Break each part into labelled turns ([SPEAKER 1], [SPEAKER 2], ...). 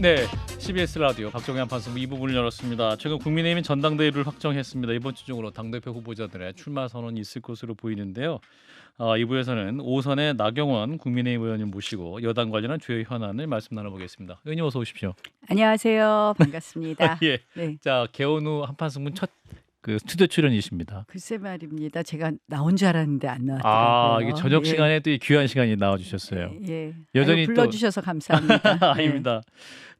[SPEAKER 1] 네, CBS 라디오 박정희 한판승부 2부분을 열었습니다. 최근 국민의힘이 전당대회를 확정했습니다. 이번 주 중으로 당대표 후보자들의 출마 선언이 있을 것으로 보이는데요. 2부에서는 5선의 나경원 국민의힘 의원님 모시고 여당 관련한 주요 현안을 말씀 나눠보겠습니다. 의원님 어서 오십시오.
[SPEAKER 2] 안녕하세요. 반갑습니다.
[SPEAKER 1] 예.
[SPEAKER 2] 네.
[SPEAKER 1] 자, 개원 후 한판승부 첫 스튜디오 출연이십니다.
[SPEAKER 2] 글쎄 말입니다. 제가 나온 줄 알았는데 안 나왔더라고요.
[SPEAKER 1] 이게 저녁
[SPEAKER 2] 예.
[SPEAKER 1] 시간에 또 이 귀한 시간이 나와주셨어요.
[SPEAKER 2] 예.
[SPEAKER 1] 여전히
[SPEAKER 2] 아이고, 불러주셔서 감사합니다.
[SPEAKER 1] 아닙니다.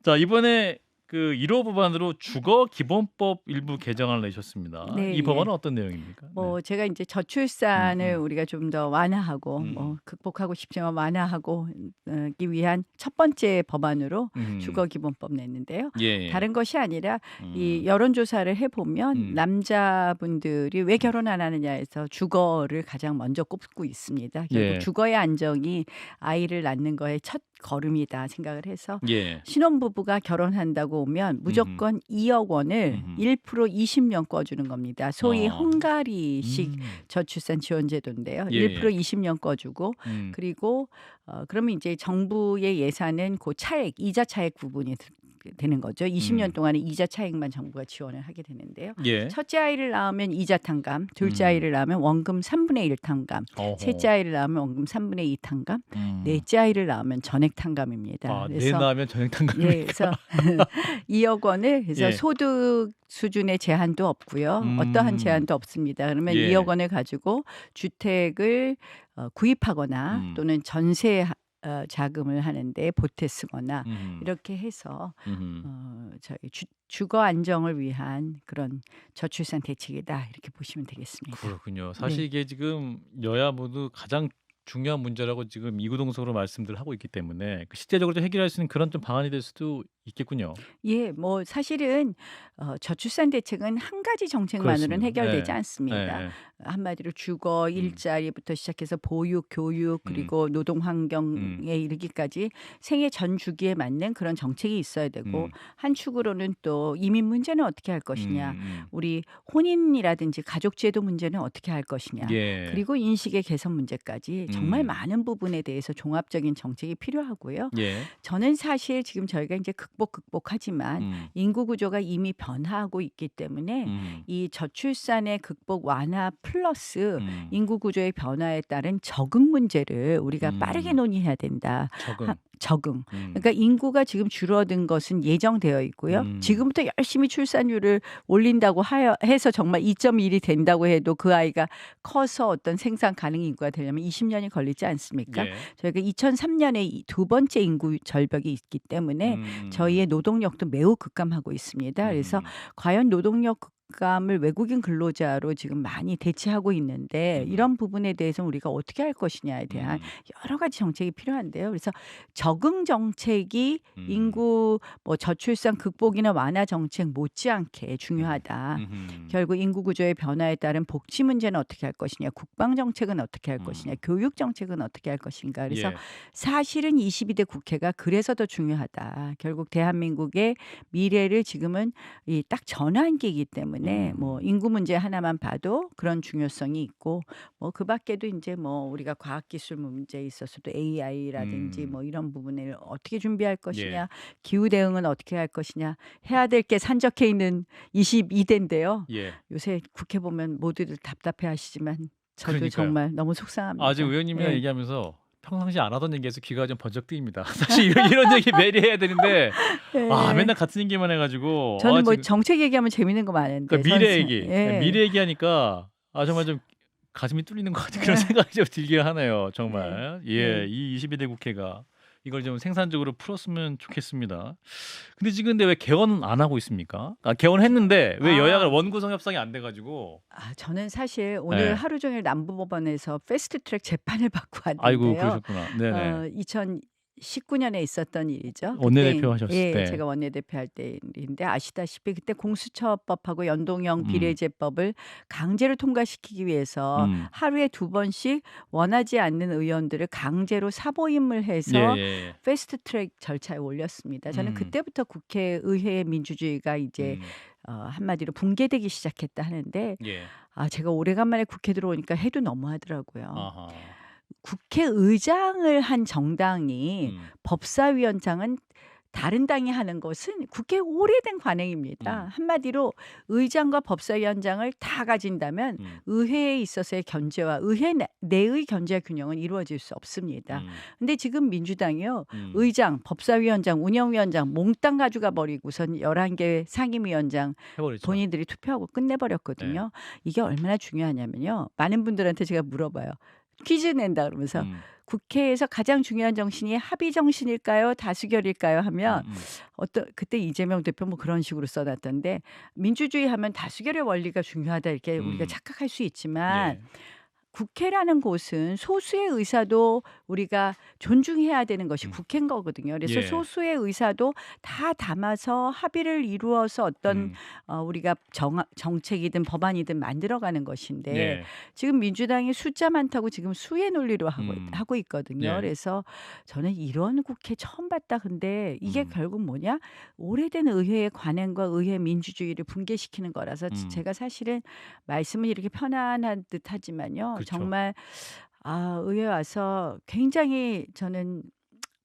[SPEAKER 1] 자, 이번에 1호 법안으로 주거 기본법 일부 개정안을 내셨습니다.
[SPEAKER 2] 네,
[SPEAKER 1] 이 법안은 어떤 내용입니까?
[SPEAKER 2] 제가 이제 저출산을 우리가 좀 더 완화하고
[SPEAKER 1] 음.
[SPEAKER 2] 극복하고 싶지만 완화하기 위한 첫 번째 법안으로 주거 기본법 냈는데요.
[SPEAKER 1] 예.
[SPEAKER 2] 다른 것이 아니라 이 여론조사를 해보면 남자분들이 왜 결혼 안 하느냐에서 주거를 가장 먼저 꼽고 있습니다. 결국
[SPEAKER 1] 예.
[SPEAKER 2] 주거의 안정이 아이를 낳는 거의 첫 걸음이다 생각을 해서
[SPEAKER 1] 예.
[SPEAKER 2] 신혼부부가 결혼한다고 오면 무조건 2억 원을 1% 20년 꿔주는 겁니다. 소위 헝가리식 저출산 지원제도인데요.
[SPEAKER 1] 예.
[SPEAKER 2] 1% 20년 꿔주고 그리고 그러면 이제 정부의 예산은 그 차액, 이자 차액 부분이 되는 거죠. 20년 동안에 이자 차익만 정부가 지원을 하게 되는데요.
[SPEAKER 1] 예.
[SPEAKER 2] 첫째 아이를 낳으면 이자 탕감, 둘째 아이를 낳으면 원금 3분의 1 탕감,
[SPEAKER 1] 어허.
[SPEAKER 2] 셋째 아이를 낳으면 원금 3분의 2 탕감, 넷째 아이를 낳으면 전액 탕감입니다.
[SPEAKER 1] 네 낳으면 전액 탕감.
[SPEAKER 2] 예, 그래서 2억 원을 그래서
[SPEAKER 1] 예.
[SPEAKER 2] 소득 수준의 제한도 없고요. 어떠한 제한도 없습니다. 그러면
[SPEAKER 1] 예.
[SPEAKER 2] 2억 원을 가지고 주택을 구입하거나 또는 전세 자금을 하는데 보태 쓰거나 이렇게 해서 저희 주거 안정을 위한 그런 저출산 대책이다 이렇게 보시면 되겠습니다.
[SPEAKER 1] 그렇군요. 사실
[SPEAKER 2] 네.
[SPEAKER 1] 이게 지금 여야 모두 가장 중요한 문제라고 지금 이구동성으로 말씀들 하고 있기 때문에 실제적으로 좀 해결할 수 있는 그런 좀 방안이 될 수도 있겠군요.
[SPEAKER 2] 예, 사실은 저출산 대책은 한 가지 정책만으로는
[SPEAKER 1] 그렇습니다.
[SPEAKER 2] 해결되지
[SPEAKER 1] 예.
[SPEAKER 2] 않습니다.
[SPEAKER 1] 예.
[SPEAKER 2] 한마디로 주거, 일자리부터 시작해서 보육, 교육 그리고 노동 환경에 이르기까지 생애 전 주기에 맞는 그런 정책이 있어야 되고 한 축으로는 또 이민 문제는 어떻게 할 것이냐, 우리 혼인이라든지 가족제도 문제는 어떻게 할 것이냐,
[SPEAKER 1] 예.
[SPEAKER 2] 그리고 인식의 개선 문제까지 정말 많은 부분에 대해서 종합적인 정책이 필요하고요.
[SPEAKER 1] 예.
[SPEAKER 2] 저는 사실 지금 저희가 이제 극복하지만 인구 구조가 이미 변화하고 있기 때문에 이 저출산의 극복 완화 플러스 인구 구조의 변화에 따른 적응 문제를 우리가 빠르게 논의해야 된다. 적응. 그러니까 인구가 지금 줄어든 것은 예정되어 있고요. 지금부터 열심히 출산율을 올린다고 해서 정말 2.1이 된다고 해도 그 아이가 커서 어떤 생산 가능 인구가 되려면 20년이 걸리지 않습니까?
[SPEAKER 1] 예.
[SPEAKER 2] 저희가 2003년에 두 번째 인구 절벽이 있기 때문에 저희의 노동력도 매우 급감하고 있습니다. 그래서 과연 노동력 급감을 외국인 근로자로 지금 많이 대체하고 있는데 이런 부분에 대해서 우리가 어떻게 할 것이냐에 대한 여러 가지 정책이 필요한데요. 그래서 적응 정책이 인구 저출산 극복이나 완화 정책 못지않게 중요하다. 결국 인구 구조의 변화에 따른 복지 문제는 어떻게 할 것이냐, 국방 정책은 어떻게 할 것이냐, 교육 정책은 어떻게 할 것인가. 그래서
[SPEAKER 1] 예.
[SPEAKER 2] 사실은 22대 국회가 그래서 더 중요하다. 결국 대한민국의 미래를 지금은 딱 전환기이기 때문에 인구 문제 하나만 봐도 그런 중요성이 있고 그 밖에도 이제 우리가 과학기술 문제에 있어서도 AI라든지 이런 부분을 어떻게 준비할 것이냐,
[SPEAKER 1] 예.
[SPEAKER 2] 기후 대응은 어떻게 할 것이냐, 해야 될 게 산적해 있는 22대인데요.
[SPEAKER 1] 예.
[SPEAKER 2] 요새 국회 보면 모두들 답답해 하시지만 저도
[SPEAKER 1] 그러니까요.
[SPEAKER 2] 정말 너무 속상합니다.
[SPEAKER 1] 지금 의원님이랑
[SPEAKER 2] 예.
[SPEAKER 1] 얘기하면서 평상시 안 하던 얘기에서 귀가 좀 번쩍 뜨입니다. 사실 이런 얘기 매일 해야 되는데
[SPEAKER 2] 예.
[SPEAKER 1] 맨날 같은 얘기만 해가지고
[SPEAKER 2] 저는
[SPEAKER 1] 지금
[SPEAKER 2] 정책 얘기하면 재밌는 거 많은데
[SPEAKER 1] 그러니까 미래
[SPEAKER 2] 선수-
[SPEAKER 1] 얘기
[SPEAKER 2] 예.
[SPEAKER 1] 미래 얘기하니까 정말 좀 가슴이 뚫리는 것 같은 그런 생각이 좀 들게 하네요. 정말.
[SPEAKER 2] 네.
[SPEAKER 1] 이 22대 국회가 이걸 좀 생산적으로 풀었으면 좋겠습니다. 근데 지금 왜 개헌은 안 하고 있습니까? 개헌했는데 왜 여야가 원구성 협상이 안 돼가지고?
[SPEAKER 2] 저는 사실 오늘
[SPEAKER 1] 네.
[SPEAKER 2] 하루 종일 남부법원에서 패스트트랙 재판을 받고 왔는데요.
[SPEAKER 1] 아이고 그러셨구나. 네네.
[SPEAKER 2] 2019년에 있었던 일이죠.
[SPEAKER 1] 원내대표 하셨을 때.
[SPEAKER 2] 제가 원내대표 할 때인데 아시다시피 그때 공수처법하고 연동형 비례제법을 강제로 통과시키기 위해서 하루에 2번씩 원하지 않는 의원들을 강제로 사보임을 해서
[SPEAKER 1] 예.
[SPEAKER 2] 패스트트랙 절차에 올렸습니다. 저는 그때부터 국회의회 민주주의가 이제 한마디로 붕괴되기 시작했다 하는데
[SPEAKER 1] 예.
[SPEAKER 2] 제가 오래간만에 국회 들어오니까 해도 너무하더라고요.
[SPEAKER 1] 아하.
[SPEAKER 2] 국회의장을 한 정당이 법사위원장은 다른 당이 하는 것은 국회 오래된 관행입니다. 한마디로 의장과 법사위원장을 다 가진다면 의회에 있어서의 견제와 의회 내의 견제 균형은 이루어질 수 없습니다. 근데 지금 민주당이요. 의장, 법사위원장, 운영위원장 몽땅 가져가 버리고선 11개 상임위원장
[SPEAKER 1] 해버리죠.
[SPEAKER 2] 본인들이 투표하고 끝내버렸거든요. 이게 얼마나 중요하냐면요. 많은 분들한테 제가 물어봐요. 퀴즈 낸다 그러면서 국회에서 가장 중요한 정신이 합의 정신일까요? 다수결일까요? 하면 그때 이재명 대표 뭐 그런 식으로 써놨던데 민주주의 하면 다수결의 원리가 중요하다 이렇게 우리가 착각할 수 있지만
[SPEAKER 1] 예.
[SPEAKER 2] 국회라는 곳은 소수의 의사도 우리가 존중해야 되는 것이 국회인 거거든요. 그래서
[SPEAKER 1] 예.
[SPEAKER 2] 소수의 의사도 다 담아서 합의를 이루어서 어떤 우리가 정책이든 법안이든 만들어가는 것인데
[SPEAKER 1] 예.
[SPEAKER 2] 지금 민주당이 숫자 많다고 지금 수의 논리로 하고 있거든요.
[SPEAKER 1] 예.
[SPEAKER 2] 그래서 저는 이런 국회 처음 봤다. 근데 이게 결국 뭐냐? 오래된 의회의 관행과 의회 민주주의를 붕괴시키는 거라서 제가 사실은 말씀은 이렇게 편안한 듯 하지만요.
[SPEAKER 1] 그렇죠.
[SPEAKER 2] 정말 의회 와서 굉장히 저는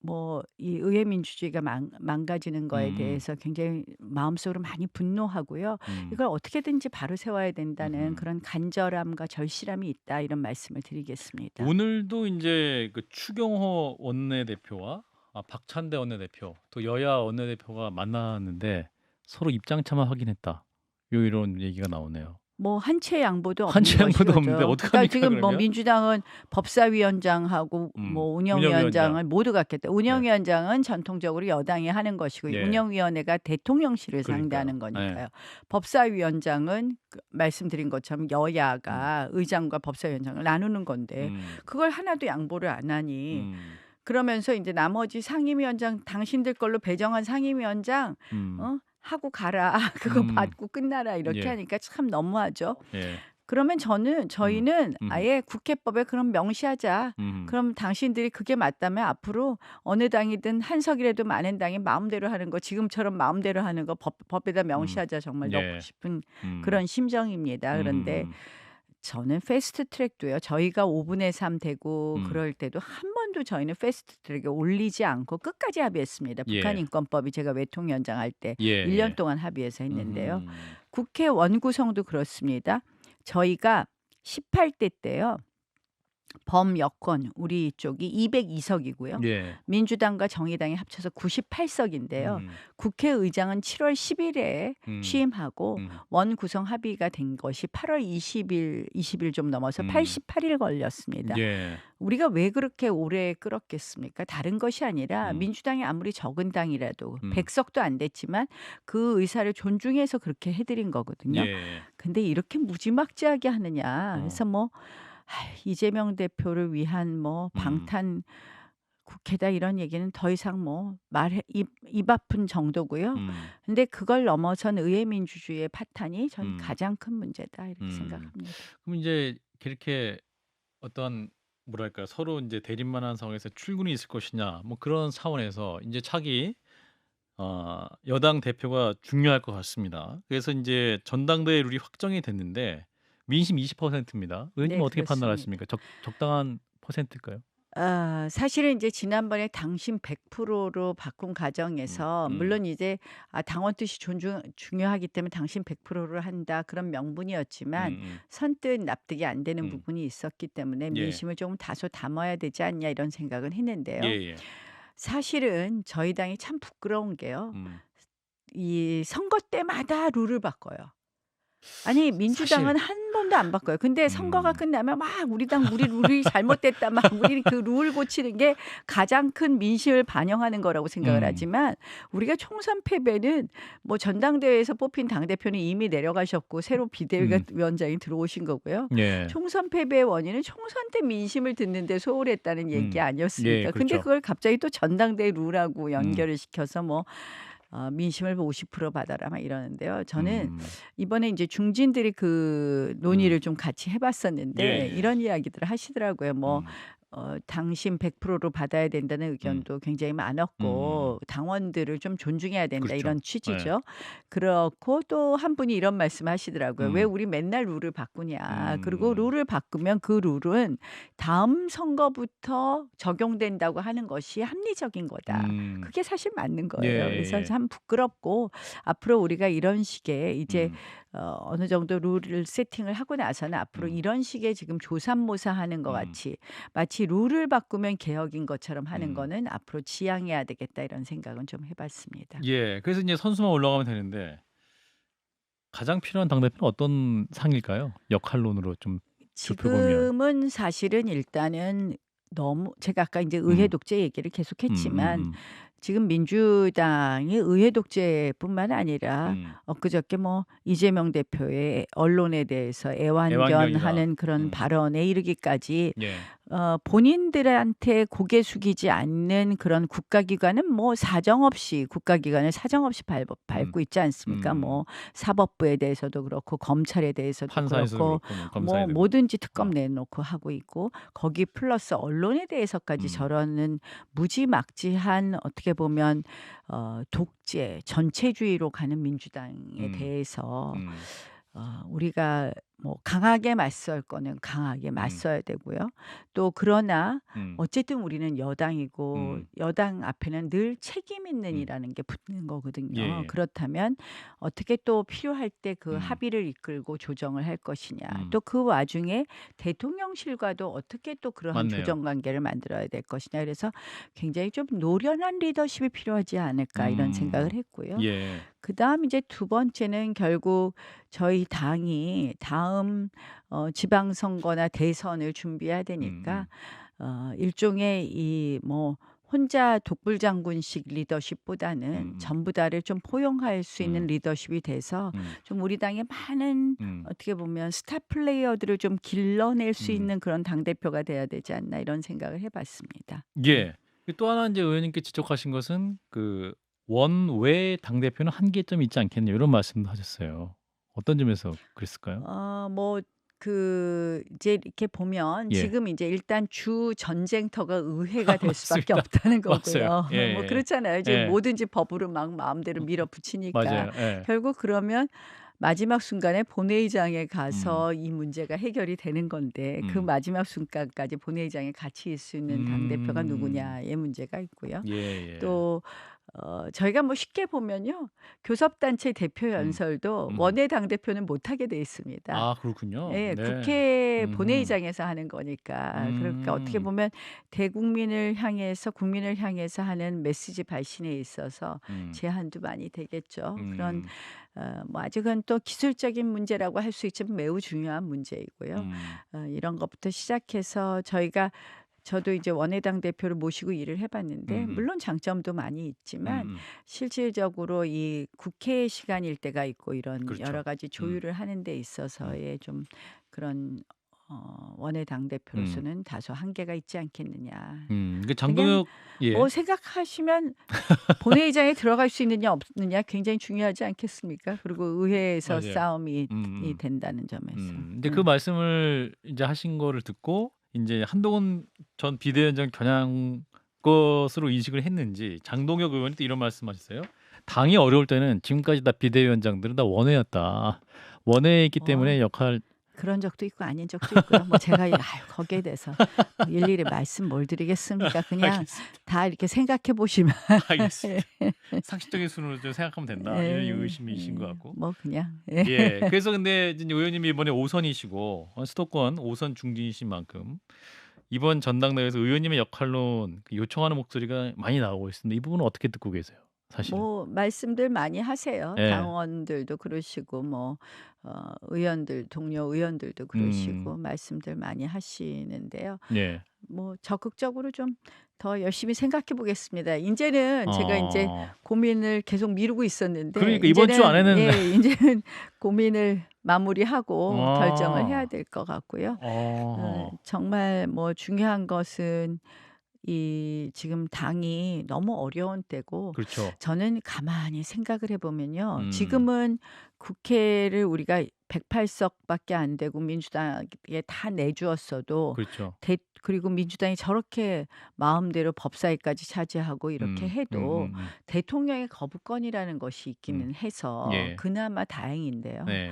[SPEAKER 2] 뭐 이 의회 민주주의가 망가지는 거에 대해서 굉장히 마음속으로 많이 분노하고요. 이걸 어떻게든지 바로 세워야 된다는 그런 간절함과 절실함이 있다 이런 말씀을 드리겠습니다.
[SPEAKER 1] 오늘도 이제 그 추경호 원내대표와 박찬대 원내대표 또 여야 원내대표가 만났는데 서로 입장차만 확인했다. 이런 얘기가 나오네요.
[SPEAKER 2] 뭐 한치 양보도
[SPEAKER 1] 한치
[SPEAKER 2] 없는
[SPEAKER 1] 양보도
[SPEAKER 2] 것이죠.
[SPEAKER 1] 없는데 어떡합니까,
[SPEAKER 2] 그러니까 지금 뭐
[SPEAKER 1] 그러면?
[SPEAKER 2] 민주당은 법사위원장하고 뭐 운영위원장을 모두 갖겠다. 운영위원장은 전통적으로 여당이 하는 것이고
[SPEAKER 1] 예.
[SPEAKER 2] 운영위원회가 대통령실을
[SPEAKER 1] 그러니까요.
[SPEAKER 2] 상대하는 거니까요. 법사위원장은 말씀드린 것처럼 여야가 의장과 법사위원장을 나누는 건데 그걸 하나도 양보를 안 하니 그러면서 이제 나머지 상임위원장 당신들 걸로 배정한 상임위원장 하고 가라. 그거 받고 끝나라. 이렇게
[SPEAKER 1] 예.
[SPEAKER 2] 하니까 참 너무하죠.
[SPEAKER 1] 예.
[SPEAKER 2] 그러면 저희는 아예 국회법에 그럼 명시하자. 그럼 당신들이 그게 맞다면 앞으로 어느 당이든 한석이라도 많은 당이 마음대로 하는 거 지금처럼 마음대로 하는 거 법에다 명시하자. 정말
[SPEAKER 1] 예.
[SPEAKER 2] 넣고 싶은 그런 심정입니다. 그런데 저는 패스트트랙도요. 저희가 5분의 3 되고 그럴 때도 한 번도 저희는 패스트트랙에 올리지 않고 끝까지 합의했습니다.
[SPEAKER 1] 예.
[SPEAKER 2] 북한 인권법이 제가 외통위원장 할 때
[SPEAKER 1] 예.
[SPEAKER 2] 1년 동안 합의해서 했는데요. 국회 원구성도 그렇습니다. 저희가 18대 때요. 범여권 우리 쪽이 202석이고요.
[SPEAKER 1] 예.
[SPEAKER 2] 민주당과 정의당이 합쳐서 98석인데요. 국회의장은 7월 10일에 취임하고 원 구성 합의가 된 것이 8월 20일 좀 넘어서 88일 걸렸습니다.
[SPEAKER 1] 예.
[SPEAKER 2] 우리가 왜 그렇게 오래 끌었겠습니까? 다른 것이 아니라 민주당이 아무리 적은 당이라도 100석도 안 됐지만 그 의사를 존중해서 그렇게 해드린 거거든요.
[SPEAKER 1] 예.
[SPEAKER 2] 근데 이렇게 무지막지하게 하느냐. 그래서 뭐 이재명 대표를 위한 뭐 방탄 국회다 이런 얘기는 더 이상 뭐 입 아픈 정도고요. 근데 그걸 넘어선 의회 민주주의의 파탄이 저는 가장 큰 문제다 이렇게 생각합니다.
[SPEAKER 1] 그럼 이제 이렇게 어떤 뭐랄까 서로 이제 대립만한 상황에서 출근이 있을 것이냐 뭐 그런 차원에서 이제 차기 여당 대표가 중요할 것 같습니다. 그래서 이제 전당대회 룰이 확정이 됐는데 민심 20%입니다. 의원님
[SPEAKER 2] 네,
[SPEAKER 1] 어떻게
[SPEAKER 2] 그렇습니다.
[SPEAKER 1] 판단하십니까? 적당한 퍼센트일까요?
[SPEAKER 2] 사실은 이제 지난번에 당심 100%로 바꾼 과정에서 물론 이제 당원 뜻이 중요하기 때문에 당심 100%를 한다 그런 명분이었지만 선뜻 납득이 안 되는 부분이 있었기 때문에
[SPEAKER 1] 예.
[SPEAKER 2] 민심을 조금 다소 담아야 되지 않냐 이런 생각은 했는데요.
[SPEAKER 1] 예.
[SPEAKER 2] 사실은 저희 당이 참 부끄러운 게요. 이 선거 때마다 룰을 바꿔요. 아니 민주당은 한 번도 안 바꿔요. 근데 선거가 끝나면 막 우리 당 우리 룰이 잘못됐다 막 우리 그 룰 고치는 게 가장 큰 민심을 반영하는 거라고 생각을 하지만 우리가 총선 패배는 뭐 전당대회에서 뽑힌 당대표는 이미 내려가셨고 새로 비대위원장이 들어오신 거고요.
[SPEAKER 1] 예.
[SPEAKER 2] 총선 패배의 원인은 총선 때 민심을 듣는데 소홀했다는 얘기 아니었습니까?
[SPEAKER 1] 예, 그렇죠.
[SPEAKER 2] 근데 그걸 갑자기 또 전당대회 룰하고 연결을 시켜서 뭐 민심을 50% 받아라 막 이러는데요. 저는 이번에 이제 중진들이 그 논의를 좀 같이 해봤었는데
[SPEAKER 1] 예.
[SPEAKER 2] 이런 이야기들을 하시더라고요. 뭐 당신 100%로 받아야 된다는
[SPEAKER 1] 음.
[SPEAKER 2] 의견도 굉장히 많았고 당원들을 좀 존중해야 된다
[SPEAKER 1] 그렇죠.
[SPEAKER 2] 이런
[SPEAKER 1] 네.
[SPEAKER 2] 취지죠. 그렇고 또 한 분이 이런 말씀하시더라고요. "왜
[SPEAKER 1] 음.
[SPEAKER 2] 우리 맨날 룰을 바꾸냐. 그리고
[SPEAKER 1] 음.
[SPEAKER 2] 룰을 바꾸면 그 룰은 다음 선거부터 적용된다고 하는 것이 합리적인 거다."
[SPEAKER 1] 음.
[SPEAKER 2] 그게 사실 맞는
[SPEAKER 1] 예,
[SPEAKER 2] 거예요. 그래서
[SPEAKER 1] 예.
[SPEAKER 2] 참 부끄럽고 앞으로 우리가 이런 식의 이제
[SPEAKER 1] 음.
[SPEAKER 2] 어느 정도 룰을 세팅을 하고 나서는 앞으로
[SPEAKER 1] 음.
[SPEAKER 2] 이런 식의 지금 조삼모사하는 것
[SPEAKER 1] 음.
[SPEAKER 2] 같이 마치 룰을 바꾸면 개혁인 것처럼 하는
[SPEAKER 1] 음.
[SPEAKER 2] 거는 앞으로 지양해야 되겠다 이런 생각은 좀 해 봤습니다.
[SPEAKER 1] 예. 그래서 이제 선수만 올라가면 되는데 가장 필요한 당대표는 어떤 상일까요? 역할론으로 좀 좁혀 보면.
[SPEAKER 2] 지금은 사실은 일단은 너무 제가 아까 인제 의회
[SPEAKER 1] 음.
[SPEAKER 2] 독재 얘기를 계속했지만
[SPEAKER 1] 음음음.
[SPEAKER 2] 지금 민주당이 의회 독재뿐만 아니라
[SPEAKER 1] 음.
[SPEAKER 2] 엊그저께 뭐 이재명 대표의 언론에 대해서
[SPEAKER 1] 애완견이다.
[SPEAKER 2] 애완견하는 그런 발언에 이르기까지
[SPEAKER 1] 예.
[SPEAKER 2] 본인들한테 고개 숙이지 않는 그런 국가기관은 뭐 사정없이 국가기관을 사정없이
[SPEAKER 1] 음.
[SPEAKER 2] 밟고 있지 않습니까? 뭐 사법부에 대해서도 그렇고 검찰에 대해서도
[SPEAKER 1] 판사에서도
[SPEAKER 2] 그렇고
[SPEAKER 1] 그렇고 뭐
[SPEAKER 2] 뭐
[SPEAKER 1] 검사에도
[SPEAKER 2] 뭐든지
[SPEAKER 1] 그렇고.
[SPEAKER 2] 특검 내놓고 하고 있고 거기 플러스 언론에 대해서까지
[SPEAKER 1] 음.
[SPEAKER 2] 저러는 무지막지한 어떻게 보면 독재, 전체주의로 가는 민주당에
[SPEAKER 1] 음.
[SPEAKER 2] 대해서
[SPEAKER 1] 음.
[SPEAKER 2] 우리가 뭐 강하게 맞설 거는 강하게 맞서야 되고요. 또 그러나
[SPEAKER 1] 음.
[SPEAKER 2] 어쨌든 우리는 여당이고
[SPEAKER 1] 음.
[SPEAKER 2] 여당 앞에는 늘 책임 있는
[SPEAKER 1] 음.
[SPEAKER 2] 이라는 게 붙는 거거든요.
[SPEAKER 1] 예예.
[SPEAKER 2] 그렇다면 어떻게 또 필요할 때 그
[SPEAKER 1] 음.
[SPEAKER 2] 합의를 이끌고 조정을 할 것이냐.
[SPEAKER 1] 음.
[SPEAKER 2] 또 그 와중에 대통령실과도 어떻게 또 그러한
[SPEAKER 1] 맞네요.
[SPEAKER 2] 조정 관계를 만들어야 될 것이냐. 그래서 굉장히 좀 노련한 리더십이 필요하지 않을까 이런 생각을 했고요.
[SPEAKER 1] 예.
[SPEAKER 2] 그다음 이제 두 번째는 결국 저희 당이 다음 지방선거나 대선을 준비해야 되니까 일종의 이 뭐 혼자 독불장군식 리더십보다는
[SPEAKER 1] 음.
[SPEAKER 2] 전부 다를 좀 포용할 수 있는
[SPEAKER 1] 음.
[SPEAKER 2] 리더십이 돼서
[SPEAKER 1] 음.
[SPEAKER 2] 좀 우리 당의 많은 어떻게 보면 스타 플레이어들을 좀 길러낼 수
[SPEAKER 1] 음.
[SPEAKER 2] 있는 그런 당대표가 돼야 되지 않나 이런 생각을 해 봤습니다.
[SPEAKER 1] 예. 또 하나 인제 의원님께 지적하신 것은 그 "원외 당대표는 한계점이 있지 않겠냐." 이런 말씀도 하셨어요. 어떤 점에서 그랬을까요?
[SPEAKER 2] 뭐 이제 이렇게 보면
[SPEAKER 1] 예.
[SPEAKER 2] 지금 이제 일단 주 전쟁터가 의회가 될 수밖에
[SPEAKER 1] 맞습니다.
[SPEAKER 2] 없다는
[SPEAKER 1] 맞아요.
[SPEAKER 2] 거고요. 뭐
[SPEAKER 1] 예예예.
[SPEAKER 2] 그렇잖아요. 이제
[SPEAKER 1] 예.
[SPEAKER 2] 뭐든지 법으로 막 마음대로 밀어붙이니까.
[SPEAKER 1] 맞아요. 예.
[SPEAKER 2] 결국 그러면 마지막 순간에 본회의장에
[SPEAKER 1] 음.
[SPEAKER 2] 가서 이 문제가 해결이 되는 건데 그
[SPEAKER 1] 음.
[SPEAKER 2] 마지막 순간까지 본회의장에 같이 있을 수 있는 당대표가
[SPEAKER 1] 음.
[SPEAKER 2] 누구냐의 문제가 있고요.
[SPEAKER 1] 예예.
[SPEAKER 2] 또 저희가 뭐 쉽게 보면요. 교섭단체 대표
[SPEAKER 1] 음.
[SPEAKER 2] 연설도
[SPEAKER 1] 음.
[SPEAKER 2] 원외 당대표는 못하게 돼 있습니다.
[SPEAKER 1] 아 그렇군요.
[SPEAKER 2] 예.
[SPEAKER 1] 네.
[SPEAKER 2] 국회
[SPEAKER 1] 음음.
[SPEAKER 2] 본회의장에서 하는 거니까. 그러니까 어떻게
[SPEAKER 1] 음.
[SPEAKER 2] 보면 대국민을 향해서 국민을 향해서 하는 메시지 발신에 있어서
[SPEAKER 1] 음.
[SPEAKER 2] 제한도 많이 되겠죠. 그런
[SPEAKER 1] 음.
[SPEAKER 2] 뭐 아직은 또 기술적인 문제라고 할 수 있지만 매우 중요한 문제이고요.
[SPEAKER 1] 음.
[SPEAKER 2] 이런 것부터 시작해서 저도 이제 원외당 대표를 모시고 일을 해 봤는데
[SPEAKER 1] 음음.
[SPEAKER 2] 물론 장점도 많이 있지만
[SPEAKER 1] 음음.
[SPEAKER 2] 실질적으로 이 국회 시간일 때가 있고 이런 여러
[SPEAKER 1] 그렇죠.
[SPEAKER 2] 가지
[SPEAKER 1] 음.
[SPEAKER 2] 조율을 하는 데
[SPEAKER 1] 음.
[SPEAKER 2] 있어서의 좀 그런 원외당
[SPEAKER 1] 음.
[SPEAKER 2] 대표로서는 다소 한계가 있지 않겠느냐.
[SPEAKER 1] 그
[SPEAKER 2] 그냥
[SPEAKER 1] 장동혁 예.
[SPEAKER 2] 뭐 생각하시면 본회의장에 들어갈 수 있느냐 없느냐 굉장히 중요하지 않겠습니까? 그리고 의회에서
[SPEAKER 1] 맞아요.
[SPEAKER 2] 싸움이
[SPEAKER 1] 음음.
[SPEAKER 2] 된다는 점에서.
[SPEAKER 1] 근데 그 말씀을 인제 하신 거를 듣고 인제 한동훈 전 비대위원장 겨냥한 것으로 인식을 했는지 장동혁 의원이 또 이런 말씀하셨어요. "당이 어려울 때는 지금까지 다 비대위원장들은 다 원외였다. 원외에 있기
[SPEAKER 2] 어
[SPEAKER 1] 때문에 역할."
[SPEAKER 2] 그런 적도 있고 아닌 적도 있고요. 뭐 제가 거기에 대해서 일일이 말씀 뭘 드리겠습니까? 그냥
[SPEAKER 1] 알겠습니다.
[SPEAKER 2] 다 이렇게 생각해 보시면
[SPEAKER 1] 알겠습니다. 상식적인 수준으로 좀 생각하면 된다. 이런 의심이신 것 같고.
[SPEAKER 2] 뭐 그냥 예.
[SPEAKER 1] 예. 그래서 근데 이제 의원님이 이번에 5 선이시고 수도권 5선 중진이신 만큼 이번 전당대회에서 의원님의 역할로 요청하는 목소리가 많이 나오고 있습니다. 이 부분은 어떻게 듣고 계세요? 사실은?
[SPEAKER 2] 뭐 말씀들 많이 하세요.
[SPEAKER 1] 예.
[SPEAKER 2] 당원들도 그러시고 뭐 의원들 동료 의원들도
[SPEAKER 1] 음.
[SPEAKER 2] 그러시고 말씀들 많이 하시는데요.
[SPEAKER 1] 예.
[SPEAKER 2] 뭐 적극적으로 좀 더 열심히 생각해 보겠습니다. 인제는 제가 인제
[SPEAKER 1] 어.
[SPEAKER 2] 고민을 계속 미루고 있었는데
[SPEAKER 1] 그러니까 이번 주 안에는
[SPEAKER 2] 인제는 고민을 마무리하고 결정을 해야
[SPEAKER 1] 아.
[SPEAKER 2] 될 것 같고요.
[SPEAKER 1] 어.
[SPEAKER 2] 정말 뭐 중요한 것은 이 지금 당이 너무 어려운 때고
[SPEAKER 1] 그렇죠.
[SPEAKER 2] 저는 가만히 생각을 해 보면요.
[SPEAKER 1] 음.
[SPEAKER 2] 지금은 국회를 우리가 108석밖에 안 되고 민주당에 다 내주었어도
[SPEAKER 1] 그렇죠.
[SPEAKER 2] 그리고 민주당이 저렇게 마음대로 법사위까지 차지하고 이렇게
[SPEAKER 1] 음.
[SPEAKER 2] 해도 대통령의 거부권이라는 것이
[SPEAKER 1] 음.
[SPEAKER 2] 있기는 해서
[SPEAKER 1] 예.
[SPEAKER 2] 그나마 다행인데요.
[SPEAKER 1] 네.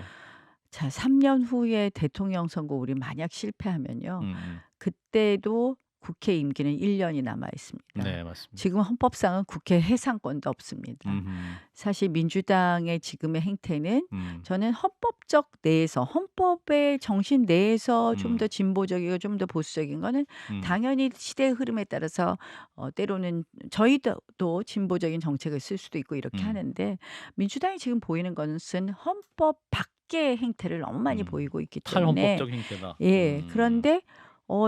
[SPEAKER 2] 자, 3년 후에 대통령 선거 우리 만약 실패하면요.
[SPEAKER 1] 음음.
[SPEAKER 2] 그때도 국회 임기는 1 년이 남아 있습니다.
[SPEAKER 1] 네 맞습니다.
[SPEAKER 2] 지금 헌법상은 국회 해상권도 없습니다.
[SPEAKER 1] 음음.
[SPEAKER 2] 사실 민주당의 지금의 행태는
[SPEAKER 1] 음.
[SPEAKER 2] 저는 헌법적 내에서 헌법의 정신 내에서 좀 더
[SPEAKER 1] 음.
[SPEAKER 2] 진보적이고 좀 더 보수적인 거는
[SPEAKER 1] 음.
[SPEAKER 2] 당연히 시대의 흐름에 따라서 때로는 저희도 또 진보적인 정책을 쓸 수도 있고 이렇게
[SPEAKER 1] 음.
[SPEAKER 2] 하는데 민주당이 지금 보이는 것은 헌법 밖의 행태를 너무 많이
[SPEAKER 1] 음.
[SPEAKER 2] 보이고 있기 때문에
[SPEAKER 1] 탈헌법적 행태다.
[SPEAKER 2] 예. 그런데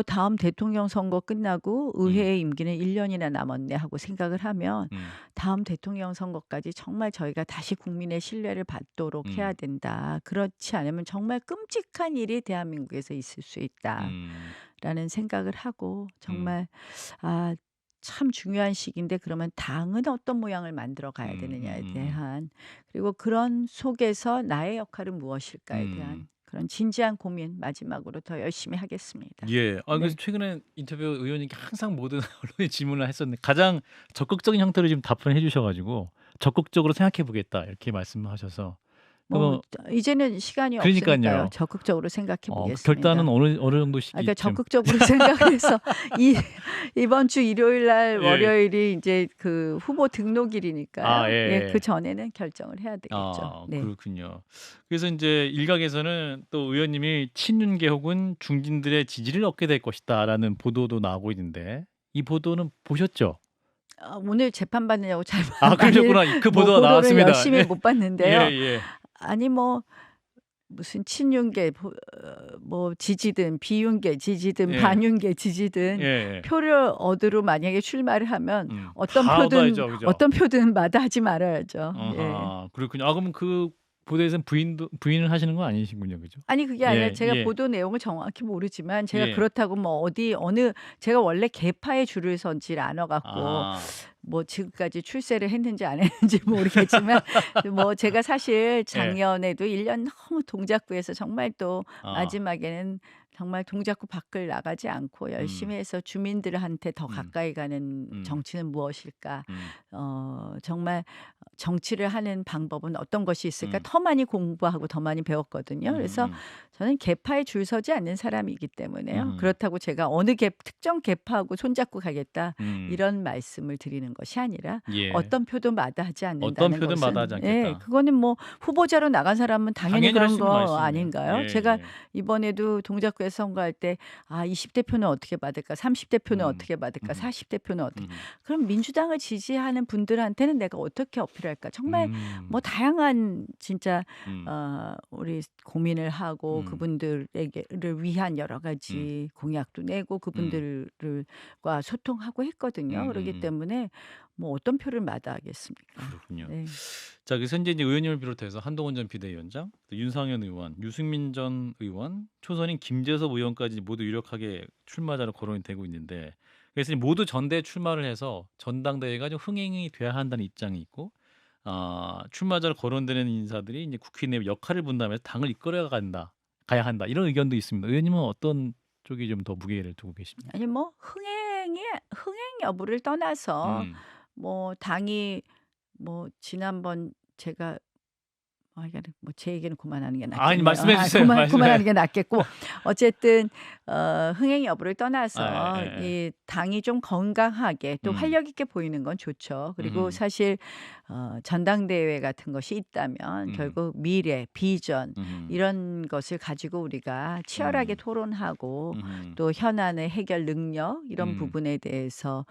[SPEAKER 2] 다음 대통령 선거 끝나고
[SPEAKER 1] 음.
[SPEAKER 2] 의회의 임기는 1 년이나 남았네 하고 생각을 하면
[SPEAKER 1] 음.
[SPEAKER 2] 다음 대통령 선거까지 정말 저희가 다시 국민의 신뢰를 받도록 해야
[SPEAKER 1] 음.
[SPEAKER 2] 된다. 그렇지 않으면 정말 끔찍한 일이 대한민국에서 있을 수
[SPEAKER 1] 음.
[SPEAKER 2] 있다라는 생각을 하고
[SPEAKER 1] 음.
[SPEAKER 2] 정말 아 참 중요한 시기인데 그러면 당은 어떤 모양을 만들어 가야 되느냐에
[SPEAKER 1] 음음음음.
[SPEAKER 2] 대한 그리고 그런 속에서 나의 역할은 무엇일까에
[SPEAKER 1] 음.
[SPEAKER 2] 대한 그런 진지한 고민 마지막으로 더 열심히 하겠습니다.
[SPEAKER 1] 예. 그래서
[SPEAKER 2] 네.
[SPEAKER 1] 최근에 인터뷰 의원님께 항상 모든 언론이 질문을 했었는데 가장 적극적인 형태로 지금 답변해 주셔 가지고 "적극적으로 생각해 보겠다." 이렇게 말씀하셔서
[SPEAKER 2] 뭐
[SPEAKER 1] 그러면
[SPEAKER 2] 이제는 시간이 없으니까요.
[SPEAKER 1] 그러니깐요.
[SPEAKER 2] 적극적으로 생각해
[SPEAKER 1] 그 결단은
[SPEAKER 2] 보겠습니다.
[SPEAKER 1] 어느 정도
[SPEAKER 2] 그러니까
[SPEAKER 1] 시기쯤
[SPEAKER 2] 적극적으로 생각을 해서 이 이번 주 일요일 날
[SPEAKER 1] 예.
[SPEAKER 2] 월요일이 인제 그 후보 등록일이니까요. 예,
[SPEAKER 1] 예예.
[SPEAKER 2] 그전에는 결정을 해야 되겠죠. 네.
[SPEAKER 1] 그렇군요. 그래서 인제 일각에서는 또 의원님이 "친윤계 혹은 중진들의 지지를 얻게 될 것이다."라는 보도도 나오고 있는데 이 보도는 보셨죠?
[SPEAKER 2] 오늘 재판 받느냐고 잘 많이
[SPEAKER 1] 그러셨구나. 그
[SPEAKER 2] 뭐
[SPEAKER 1] 보도가
[SPEAKER 2] 보도를
[SPEAKER 1] 나왔습니다.
[SPEAKER 2] 열심히
[SPEAKER 1] 예.
[SPEAKER 2] 못 봤는데요.
[SPEAKER 1] 예예.
[SPEAKER 2] 아니 뭐 무슨 친윤계 뭐 지지든 비윤계 지지든
[SPEAKER 1] 예.
[SPEAKER 2] 반윤계 지지든
[SPEAKER 1] 예예.
[SPEAKER 2] 표를 얻으러 만약에 출마를 하면
[SPEAKER 1] 다 얻어야죠. 그죠?
[SPEAKER 2] 어떤 표든 마다하지 말아야죠. 예.
[SPEAKER 1] 아하. 그렇군요. 그럼 그 보도에서는 부인을 하시는 건 아니시군요. 그죠?
[SPEAKER 2] 아니 그게 아니라
[SPEAKER 1] 예.
[SPEAKER 2] 제가
[SPEAKER 1] 예.
[SPEAKER 2] 보도 내용을 정확히 모르지만 제가
[SPEAKER 1] 예.
[SPEAKER 2] 그렇다고 뭐 어디 어느 제가 원래 계파에 줄을 서질 않아 갖고
[SPEAKER 1] 아.
[SPEAKER 2] 뭐 지금까지 출세를 했는지 안 했는지 모르겠지만 뭐 제가 사실
[SPEAKER 1] 예.
[SPEAKER 2] 작년에도 1년 너무 동작구에서 정말 또
[SPEAKER 1] 아.
[SPEAKER 2] 마지막에는 정말 동작구 밖을 나가지 않고
[SPEAKER 1] 음.
[SPEAKER 2] 열심히 해서 주민들한테 더
[SPEAKER 1] 음.
[SPEAKER 2] 가까이 가는
[SPEAKER 1] 음.
[SPEAKER 2] 정치는 무엇일까?
[SPEAKER 1] 음.
[SPEAKER 2] 정말 정치를 하는 방법은 어떤 것이 있을까?
[SPEAKER 1] 음.
[SPEAKER 2] 더 많이 공부하고 더 많이 배웠거든요. 그래서
[SPEAKER 1] 음음.
[SPEAKER 2] 저는 계파에 줄 서지 않는 사람이기 때문에요.
[SPEAKER 1] 음.
[SPEAKER 2] 그렇다고 제가 어느 특정 계파하고 손잡고 가겠다
[SPEAKER 1] 음.
[SPEAKER 2] 이런 말씀을 드리는 것이 아니라
[SPEAKER 1] 예.
[SPEAKER 2] 어떤 표도 마다하지
[SPEAKER 1] 어떤
[SPEAKER 2] 않는다는
[SPEAKER 1] 표든
[SPEAKER 2] 것은
[SPEAKER 1] 마다하지
[SPEAKER 2] 예,
[SPEAKER 1] 않겠다.
[SPEAKER 2] 그거는 뭐 후보자로 나간 사람은 당연히
[SPEAKER 1] 당연히 할
[SPEAKER 2] 그런
[SPEAKER 1] 수 있는
[SPEAKER 2] 거
[SPEAKER 1] 말씀이네요.
[SPEAKER 2] 아닌가요? 제가
[SPEAKER 1] 예예.
[SPEAKER 2] 이번에도 동작구에서 선거할 때 20대 표는 어떻게 받을까? 30대 표는
[SPEAKER 1] 음.
[SPEAKER 2] 어떻게 받을까?
[SPEAKER 1] 음음.
[SPEAKER 2] 40대 표는 어떻게
[SPEAKER 1] 음음.
[SPEAKER 2] 그럼 민주당을 지지하는 분들한테는 내가 어떻게 어필할까? 정말 뭐
[SPEAKER 1] 음.
[SPEAKER 2] 다양한 진짜
[SPEAKER 1] 음.
[SPEAKER 2] 우리 고민을 하고
[SPEAKER 1] 음.
[SPEAKER 2] 그분들에게를 위한 여러
[SPEAKER 1] 음.
[SPEAKER 2] 가지 공약도 내고
[SPEAKER 1] 음.
[SPEAKER 2] 과 소통하고 했거든요. 그러기
[SPEAKER 1] 음음음.
[SPEAKER 2] 때문에 뭐 어떤 표를 마다하겠습니까?
[SPEAKER 1] 그렇군요.
[SPEAKER 2] 네.
[SPEAKER 1] 자 그래서 현재 이제 의원님을 비롯해서 한동훈 전 비대위원장, 또 윤상현 의원, 유승민 전 의원, 초선인 김재섭 의원까지 모두 유력하게 출마자로 거론이 되고 있는데 그래서 이제 모두 전대 출마를 해서 전당대회가 좀 흥행이 돼야 한다는 입장이 있고 출마자로 거론되는 인사들이 이제 국회 내 역할을 분담해서 당을 가야 한다 이런 의견도 있습니다. 의원님은 어떤 쪽이 좀 더 무게를 두고 계십니까?
[SPEAKER 2] 아니 뭐 흥행 여부를 떠나서
[SPEAKER 1] 음.
[SPEAKER 2] 뭐 당이 뭐 지난번 제가 이거는 뭐 제 얘기는 그만하는 게
[SPEAKER 1] 아니
[SPEAKER 2] 낫겠네요.
[SPEAKER 1] 말씀해 주세요. 말씀해.
[SPEAKER 2] 그만하는 게 낫겠고 어쨌든 흥행 여부를
[SPEAKER 1] 아
[SPEAKER 2] 떠나서
[SPEAKER 1] 예예.
[SPEAKER 2] 이 당이 좀 건강하게 또
[SPEAKER 1] 음.
[SPEAKER 2] 활력 있게 보이는 건 좋죠. 그리고
[SPEAKER 1] 음음.
[SPEAKER 2] 사실 전당대회 같은 것이 있다면
[SPEAKER 1] 음.
[SPEAKER 2] 결국 미래, 비전
[SPEAKER 1] 음음.
[SPEAKER 2] 이런 것을 가지고 우리가 치열하게
[SPEAKER 1] 음.
[SPEAKER 2] 토론하고
[SPEAKER 1] 음음.
[SPEAKER 2] 또 현안의 해결 능력 이런
[SPEAKER 1] 음.
[SPEAKER 2] 부분에 대해서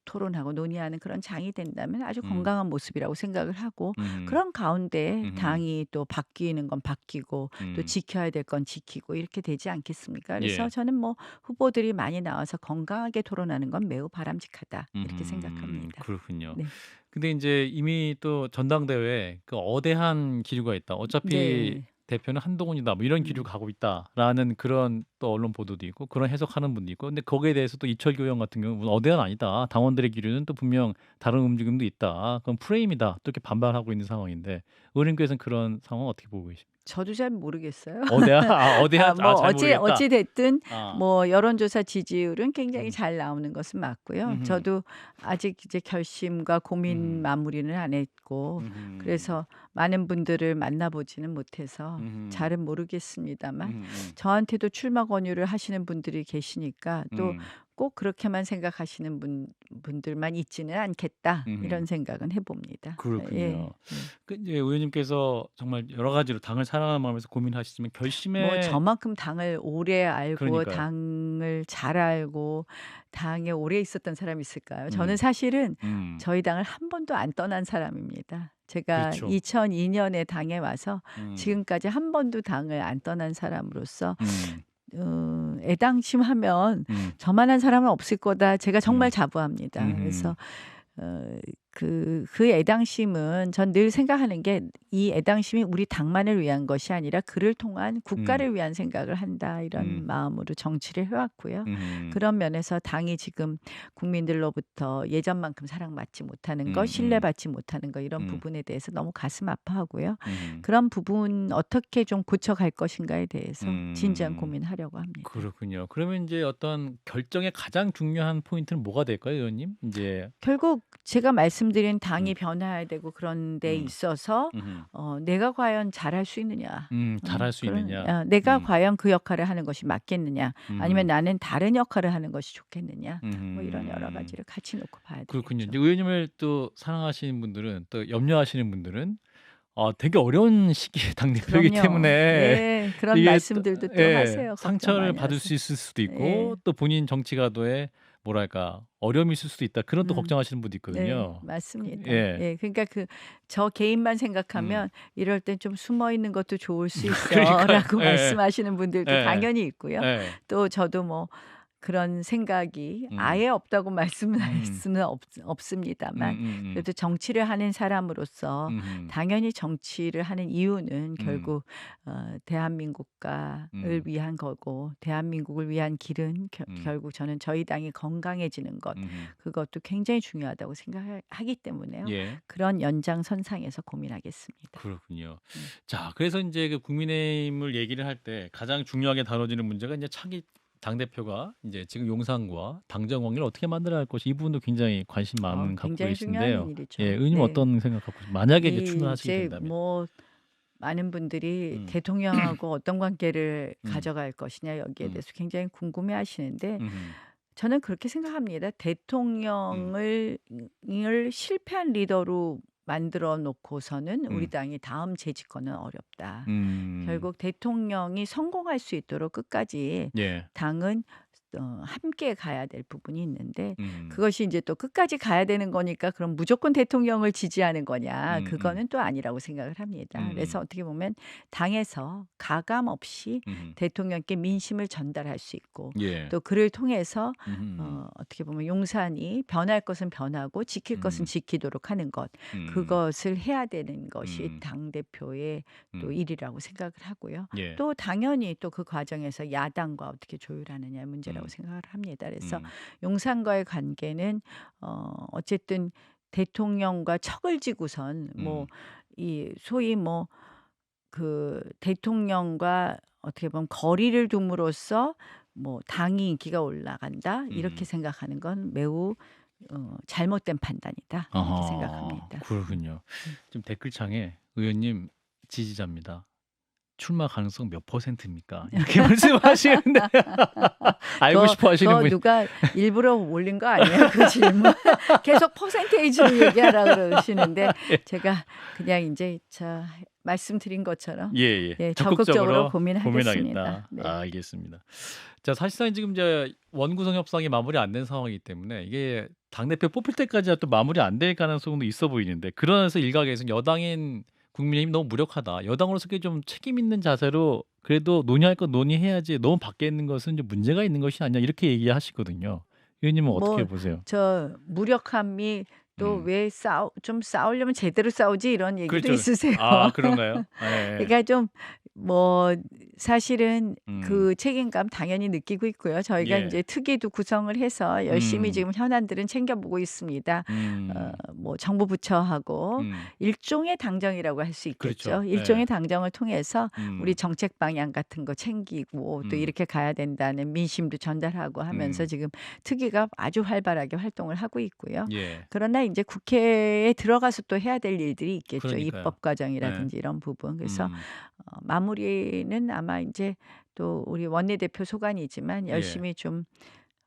[SPEAKER 2] 토론하고 논의하는 그런 장이 된다면 아주
[SPEAKER 1] 음.
[SPEAKER 2] 건강한 모습이라고 생각을 하고
[SPEAKER 1] 음.
[SPEAKER 2] 그런 가운데
[SPEAKER 1] 음음.
[SPEAKER 2] 당이 또 바뀌는 건 바뀌고 또
[SPEAKER 1] 음.
[SPEAKER 2] 지켜야 될 건 지키고 이렇게 되지 않겠습니까? 그래서
[SPEAKER 1] 예.
[SPEAKER 2] 저는 뭐 후보들이 많이 나와서 건강하게 토론하는 건 매우 바람직하다 이렇게
[SPEAKER 1] 음음.
[SPEAKER 2] 생각합니다.
[SPEAKER 1] 그렇군요.
[SPEAKER 2] 네.
[SPEAKER 1] 근데 인제 이미 또 전당대회에 그 어대한 기류가 있다. 어차피
[SPEAKER 2] 네.
[SPEAKER 1] 대표는 한동훈이다. 뭐 이런 길로
[SPEAKER 2] 음.
[SPEAKER 1] 가고 있다라는 그런 또 언론 보도도 있고 그런 해석하는 분도 있고. 근데 거기에 대해서 또 이철규 의원 같은 경우는 어대는 아니다. 당원들의 기류는 또 분명 다른 움직임도 있다. 그건 프레임이다. 또 이렇게 반발하고 있는 상황인데 의원님께서는 그런 상황 어떻게 보고 계십니까?
[SPEAKER 2] 저도 잘 모르겠어요.
[SPEAKER 1] 어대한
[SPEAKER 2] 뭐
[SPEAKER 1] 잘 모르겠다.
[SPEAKER 2] 어찌 됐든
[SPEAKER 1] 아.
[SPEAKER 2] 뭐 여론조사 지지율은 굉장히
[SPEAKER 1] 음.
[SPEAKER 2] 잘 나오는 것은 맞고요.
[SPEAKER 1] 음음.
[SPEAKER 2] 저도 아직 이제 결심과 고민
[SPEAKER 1] 음음.
[SPEAKER 2] 마무리는 안 했고
[SPEAKER 1] 음음.
[SPEAKER 2] 그래서 많은 분들을 만나보지는 못해서
[SPEAKER 1] 음음.
[SPEAKER 2] 잘은 모르겠습니다만
[SPEAKER 1] 음음.
[SPEAKER 2] 저한테도 출마 권유를 하시는 분들이 계시니까 또
[SPEAKER 1] 음.
[SPEAKER 2] 꼭 그렇게만 생각하시는 분들만 있지는 않겠다 이런
[SPEAKER 1] 음음.
[SPEAKER 2] 생각은 해봅니다.
[SPEAKER 1] 그렇군요.
[SPEAKER 2] 예. 예.
[SPEAKER 1] 그 이제 의원님께서 정말 여러 가지로 당을 사랑하는 마음에서 고민하시지만
[SPEAKER 2] 뭐
[SPEAKER 1] 결심에
[SPEAKER 2] 저만큼 당을 오래 알고
[SPEAKER 1] 그러니까요.
[SPEAKER 2] 당을 잘 알고 당에 오래 있었던 사람이 있을까요? 저는
[SPEAKER 1] 음.
[SPEAKER 2] 사실은
[SPEAKER 1] 음.
[SPEAKER 2] 저희 당을 한 번도 안 떠난 사람입니다. 제가
[SPEAKER 1] 그렇죠.
[SPEAKER 2] 2002년에 당에 와서
[SPEAKER 1] 음.
[SPEAKER 2] 지금까지 한 번도 당을 안 떠난 사람으로서
[SPEAKER 1] 음.
[SPEAKER 2] 애당심하면
[SPEAKER 1] 음.
[SPEAKER 2] 저만한 사람은 없을 거다. 제가 정말
[SPEAKER 1] 음.
[SPEAKER 2] 자부합니다.
[SPEAKER 1] 음음.
[SPEAKER 2] 그래서 어 그 애당심은 전 늘 생각하는 게 이 애당심이 우리 당만을 위한 것이 아니라 그를 통한
[SPEAKER 1] 음.
[SPEAKER 2] 국가를 위한 생각을 한다 이런
[SPEAKER 1] 음.
[SPEAKER 2] 마음으로 정치를 해 왔고요.
[SPEAKER 1] 음.
[SPEAKER 2] 그런 면에서 당이 지금 국민들로부터 예전만큼 사랑받지 못하는 것,
[SPEAKER 1] 음음.
[SPEAKER 2] 신뢰받지 못하는 것 이런
[SPEAKER 1] 음.
[SPEAKER 2] 부분에 대해서 너무 가슴 아파하고요.
[SPEAKER 1] 음.
[SPEAKER 2] 그런 부분 어떻게 좀 고쳐갈 것인가에 대해서 진지한
[SPEAKER 1] 음.
[SPEAKER 2] 고민하려고 합니다.
[SPEAKER 1] 그렇군요. 그러면 인제 어떤 결정의 가장 중요한 포인트는 뭐가 될까요, 의원님? 인제
[SPEAKER 2] 결국 제가 말씀드린 당이
[SPEAKER 1] 음.
[SPEAKER 2] 변화해야 되고 그런 데
[SPEAKER 1] 음.
[SPEAKER 2] 있어서
[SPEAKER 1] 음음.
[SPEAKER 2] 내가 과연 잘할 수 있느냐.
[SPEAKER 1] 잘할 수
[SPEAKER 2] 그런
[SPEAKER 1] 있느냐.
[SPEAKER 2] 내가
[SPEAKER 1] 음.
[SPEAKER 2] 과연 그 역할을 하는 것이 맞겠느냐. 아니면
[SPEAKER 1] 음.
[SPEAKER 2] 나는 다른 역할을 하는 것이 좋겠느냐. 뭐 이런 여러
[SPEAKER 1] 음.
[SPEAKER 2] 가지를 같이 놓고 봐야
[SPEAKER 1] 그렇군요.
[SPEAKER 2] 되겠죠.
[SPEAKER 1] 이제 의원님을 또 사랑하시는 분들은 또 염려하시는 분들은 되게 어려운 시기에 당대표이기
[SPEAKER 2] 그럼요.
[SPEAKER 1] 때문에
[SPEAKER 2] 예. 그런
[SPEAKER 1] 이게 또
[SPEAKER 2] 말씀들도 또
[SPEAKER 1] 예
[SPEAKER 2] 하세요. 걱정
[SPEAKER 1] 상처를
[SPEAKER 2] 많이
[SPEAKER 1] 받을
[SPEAKER 2] 하세요.
[SPEAKER 1] 수 있을 수도 있고
[SPEAKER 2] 예.
[SPEAKER 1] 또 본인 정치 가도에 뭐랄까 어려움이 있을 수도 있다. 그런 또
[SPEAKER 2] 음.
[SPEAKER 1] 걱정하시는 분도
[SPEAKER 2] 네.
[SPEAKER 1] 있거든요.
[SPEAKER 2] 맞습니다.
[SPEAKER 1] 예.
[SPEAKER 2] 예. 그러니까 저 개인만
[SPEAKER 1] 음.
[SPEAKER 2] 생각하면 "이럴 땐 좀 숨어 있는 것도 좋을 수
[SPEAKER 1] 그러니까요.
[SPEAKER 2] 있어."라고
[SPEAKER 1] 예예.
[SPEAKER 2] 말씀하시는 분들도
[SPEAKER 1] 예.
[SPEAKER 2] 당연히 있고요.
[SPEAKER 1] 예.
[SPEAKER 2] 또 저도 뭐 그런 생각이
[SPEAKER 1] 음.
[SPEAKER 2] 아예 없다고 말씀할
[SPEAKER 1] 음.
[SPEAKER 2] 수는 없습니다만
[SPEAKER 1] 음음음.
[SPEAKER 2] 그래도 정치를 하는 사람으로서
[SPEAKER 1] 음음.
[SPEAKER 2] 당연히 정치를 하는 이유는
[SPEAKER 1] 음.
[SPEAKER 2] 결국 대한민국을
[SPEAKER 1] 음.
[SPEAKER 2] 위한 거고 대한민국을 위한 길은
[SPEAKER 1] 음.
[SPEAKER 2] 결국 저는 저희 당이 건강해지는 것
[SPEAKER 1] 음음.
[SPEAKER 2] 그것도 굉장히 중요하다고 생각하기 때문에요.
[SPEAKER 1] 예.
[SPEAKER 2] 그런 연장선상에서 고민하겠습니다.
[SPEAKER 1] 그렇군요.
[SPEAKER 2] 네.
[SPEAKER 1] 자 그래서 인제 그 국민의힘을 얘기를 할 때 가장 중요하게 다뤄지는 문제가 인제 차기 당대표가 인제 지금 용산과 당 정황을 어떻게 만들어야 할 것이 이 부분도 굉장히 관심 많은 갖고
[SPEAKER 2] 굉장히 중요한
[SPEAKER 1] 계신데요. 예.
[SPEAKER 2] 일이죠.
[SPEAKER 1] 의원님은
[SPEAKER 2] 네.
[SPEAKER 1] 어떤 생각 갖고 만약에 이제 출마하시게
[SPEAKER 2] 이제
[SPEAKER 1] 된다면?
[SPEAKER 2] 뭐 많은 분들이
[SPEAKER 1] 음.
[SPEAKER 2] 대통령하고 어떤 관계를
[SPEAKER 1] 음.
[SPEAKER 2] 가져갈 것이냐 여기에
[SPEAKER 1] 음.
[SPEAKER 2] 대해서 굉장히 궁금해 하시는데
[SPEAKER 1] 음음.
[SPEAKER 2] 저는 그렇게 생각합니다.
[SPEAKER 1] 음.
[SPEAKER 2] 대통령을 실패한 리더로 만들어 놓고서는 우리
[SPEAKER 1] 음.
[SPEAKER 2] 당이 다음 재집권은 어렵다.
[SPEAKER 1] 음.
[SPEAKER 2] 결국 대통령이 성공할 수 있도록 끝까지
[SPEAKER 1] 예.
[SPEAKER 2] 당은 함께 가야 될 부분이 있는데
[SPEAKER 1] 음.
[SPEAKER 2] 그것이 이제 또 끝까지 가야 되는 거니까 그럼 무조건 대통령을 지지하는 거냐
[SPEAKER 1] 음음.
[SPEAKER 2] 그거는 또 아니라고 생각을 합니다. 그래서
[SPEAKER 1] 음음.
[SPEAKER 2] 어떻게 보면 당에서 가감 없이
[SPEAKER 1] 음음.
[SPEAKER 2] 대통령께 민심을 전달할 수 있고
[SPEAKER 1] 예.
[SPEAKER 2] 또 그를 통해서
[SPEAKER 1] 음음.
[SPEAKER 2] 어떻게 보면 용산이 변할 것은 변하고 지킬 것은
[SPEAKER 1] 음.
[SPEAKER 2] 지키도록 하는 것
[SPEAKER 1] 음.
[SPEAKER 2] 그것을 해야 되는 것이
[SPEAKER 1] 음.
[SPEAKER 2] 당대표의 또
[SPEAKER 1] 음.
[SPEAKER 2] 일이라고 생각을 하고요.
[SPEAKER 1] 예.
[SPEAKER 2] 또 당연히 또 그 과정에서 야당과 어떻게 조율하느냐의 문제라고
[SPEAKER 1] 음.
[SPEAKER 2] 생각을 합니다. 그래서
[SPEAKER 1] 음.
[SPEAKER 2] 용산과의 관계는 어쨌든 대통령과 척을 지고선 뭐
[SPEAKER 1] 음.
[SPEAKER 2] 이 소위 뭐 그 대통령과 어떻게 보면 거리를 둠으로써 뭐 '당이 인기가 올라간다.' 이렇게
[SPEAKER 1] 음.
[SPEAKER 2] 생각하는 건 매우 잘못된 판단이다. 이렇게
[SPEAKER 1] 아하.
[SPEAKER 2] 생각합니다.
[SPEAKER 1] 그렇군요.
[SPEAKER 2] 음.
[SPEAKER 1] 지금 댓글창에 "의원님 지지자입니다. 출마 가능성 몇 %입니까?" 이렇게 말씀하시는데 알고 싶어 하시는
[SPEAKER 2] 그거
[SPEAKER 1] 분이
[SPEAKER 2] 누가 일부러 올린 거 아니에요? 그 질문. 계속 퍼센테이지로 얘기하라 그러시는데 제가 그냥 인제 말씀드린 것처럼
[SPEAKER 1] 예예.
[SPEAKER 2] 예 적극적으로
[SPEAKER 1] 적극적으로
[SPEAKER 2] 고민하겠습니다.
[SPEAKER 1] 고민하겠다.
[SPEAKER 2] 네.
[SPEAKER 1] 알겠습니다. 자 사실상 지금 이제 원구성 협상이 마무리 안 된 상황이기 때문에 이게 당대표 뽑힐 때까지 또 마무리 안 될 가능성도 있어 보이는데 그러면서 일각에서는 여당인 국민의힘이 너무 무력하다. 여당으로서 좀 책임 있는 자세로 그래도 논의할 건 논의해야지 너무 밖에 있는 것은 좀 문제가 있는 것이 아니냐 이렇게 얘기하시거든요. 의원님은 어떻게
[SPEAKER 2] 뭐
[SPEAKER 1] 보세요?
[SPEAKER 2] 무력함이 또
[SPEAKER 1] 음.
[SPEAKER 2] 왜 싸우려면 제대로 싸우지 이런 얘기도
[SPEAKER 1] 그렇죠.
[SPEAKER 2] 있으세요.
[SPEAKER 1] 아 그런가요? 예예.
[SPEAKER 2] 그러니까 좀 뭐 사실은
[SPEAKER 1] 음.
[SPEAKER 2] 그 책임감 당연히 느끼고 있고요. 저희가
[SPEAKER 1] 예.
[SPEAKER 2] 이제 특위도 구성을 해서 열심히
[SPEAKER 1] 음.
[SPEAKER 2] 지금 현안들은 챙겨보고 있습니다.
[SPEAKER 1] 음.
[SPEAKER 2] 뭐 정부 부처하고
[SPEAKER 1] 음.
[SPEAKER 2] 일종의 당정이라고 할 수 있겠죠.
[SPEAKER 1] 그렇죠.
[SPEAKER 2] 일종의
[SPEAKER 1] 예.
[SPEAKER 2] 당정을 통해서 우리
[SPEAKER 1] 음.
[SPEAKER 2] 정책 방향 같은 거 챙기고 또
[SPEAKER 1] 음.
[SPEAKER 2] 이렇게 가야 된다는 민심도 전달하고 하면서 지금 특위가 아주 활발하게 활동을 하고 있고요.
[SPEAKER 1] 예.
[SPEAKER 2] 그러나 이제 국회에 들어가서 또 해야 될 일들이 있겠죠.
[SPEAKER 1] 그러니까요.
[SPEAKER 2] 입법
[SPEAKER 1] 예.
[SPEAKER 2] 과정이라든지 이런 부분. 그래서 마무리는 아마 이제 또 우리 원내대표 소관이지만
[SPEAKER 1] 예.
[SPEAKER 2] 열심히 좀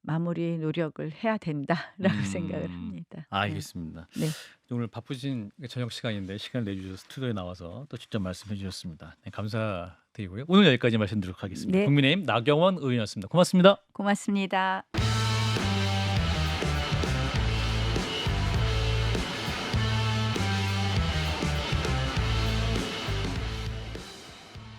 [SPEAKER 2] 마무리 노력을 해야 된다라고 생각을 합니다. 네.
[SPEAKER 1] 알겠습니다.
[SPEAKER 2] 네.
[SPEAKER 1] 오늘 바쁘신 저녁 시간인데 시간을 내주셔서 스튜디오에 나와서 또 직접 말씀해 주셨습니다. 네, 감사드리고요. 오늘 여기까지 말씀드리도록 하겠습니다.
[SPEAKER 2] 네.
[SPEAKER 1] 국민의힘 나경원 의원이었습니다. 고맙습니다.
[SPEAKER 2] 고맙습니다.